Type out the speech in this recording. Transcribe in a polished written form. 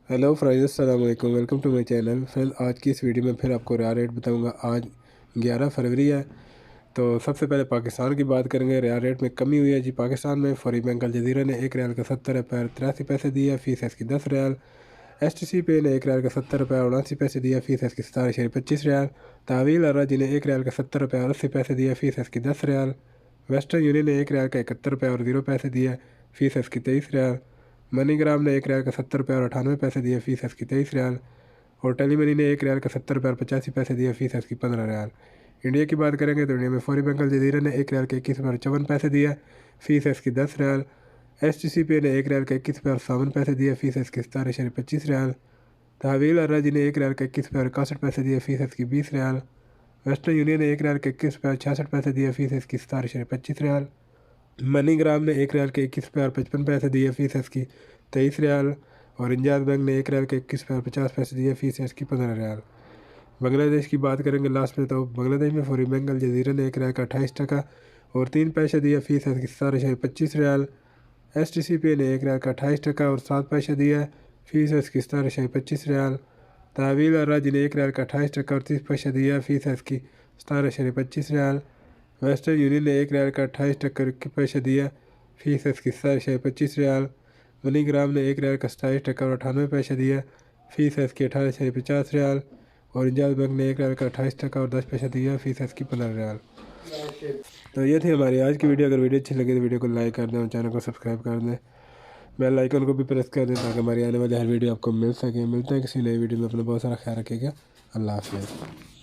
Hello friends, अस्सलाम वालेकुम। Welcome to my channel. Friend, आज की इस वीडियो में फिर आपको रियाल रेट बताऊंगा। आज 11 फरवरी है। तो सबसे पहले पाकिस्तान की बात करेंगे। रियाल रेट में कमी हुई है जी। पाकिस्तान में फौरी बैंक अल जजीरा ने 1 रियाल का 70 रुपये 83 पैसे दिया, फ़ीस इसकी 10 रियाल। STC पे ने 1 रियाल का 70 रुपये 79 पैसे दिया, फ़ीस इसकी 17.25 रियाल। तहवील अर्राजी ने 1 रियाल का 70 रुपये 80 पैसे दिया, फ़ीस इसकी 10 रियाल। वेस्टर्न यूनियन ने 1 रियाल का 71 रुपये 0 पैसे दिया, फ़ीस इसकी 23 रियाल। मनीग्राम ने 1 रियाल का 70 रुपये 98 पैसे दिए, फ़ीस इसकी 23 रियाल। और टेली मनी ने 1 रियाल का 70 रुपये 85 पैसे दिए, फ़ीस इसकी 15 रियाल। इंडिया की बात करेंगे तो इंडिया में फौरी बैंक अल जजीरा ने 1 रियाल के 21 रुपये 54 पैसे दिया, फ़ीस इसकी 10 रियाल। STC पे ने 1 रियाल का 21 रुपये 57 पैसे दिया, फ़ीस इसकी 17.25 रियाल। तहवील अर्राजी ने 1 रियाल का 21 रुपये 61 पैसे दिया, फ़ीस इसकी 20 रियाल। वेस्टर्न यूनियन ने 1 रियाल के 21 रुपये 66 पैसे दिया, फ़ीस इसकी 17.25 रियाल। मनीग्राम ने 1 रियाल के 21 रुपये 55 पैसे दिए, फ़ीस इसकी 23 रियाल। और इंजाज बैंक ने 1 रियाल के 21 रुपये 50 पैसे दिए, फ़ीस इसकी 15 रियाल। बांग्लादेश की बात करेंगे लास्ट में, तो बांग्लादेश में फौरी बैंक अल जजीरा ने 1 रियाल का 28 टका और 3 पैसे दिया, फ़ीस इसकी 17.25 रियाल। STC पे ने 1 रियाल का 28 टका और 7 पैसे दिया, फ़ीस इसकी 17.25 रियाल। तहवील अर्राजी ने 1 रियाल का 28 टका और 30 पैसे दिया, फ़ीस इसकी 17.25 रियाल। वेस्टर्न यूनियन ने 1 रियाल का 28 टका और 21 पैसे दिया, फ़ीस इसकी 17.25 रियाल। मनीग्राम ने 1 रियाल का 27 टका और 98 पैसे दिया, फ़ीस इसकी 18.50 रियाल। और इंजाज बैंक ने 1 रियाल का 28 टका और 10 पैसे दिया, फ़ीस इसकी 15 रियाल। तो ये थी हमारी आज की वीडियो। अगर वीडियो अच्छी लगे तो वीडियो को लाइक कर दें और चैनल को सब्सक्राइब कर दें। बेल आइकन को भी प्रेस कर दें ताकि हमारी आने वाली हर वीडियो आपको मिल सके। मिलते हैं किसी नई वीडियो में। अपना बहुत सारा ख्याल रखिएगा। अल्लाह हाफ़िज़।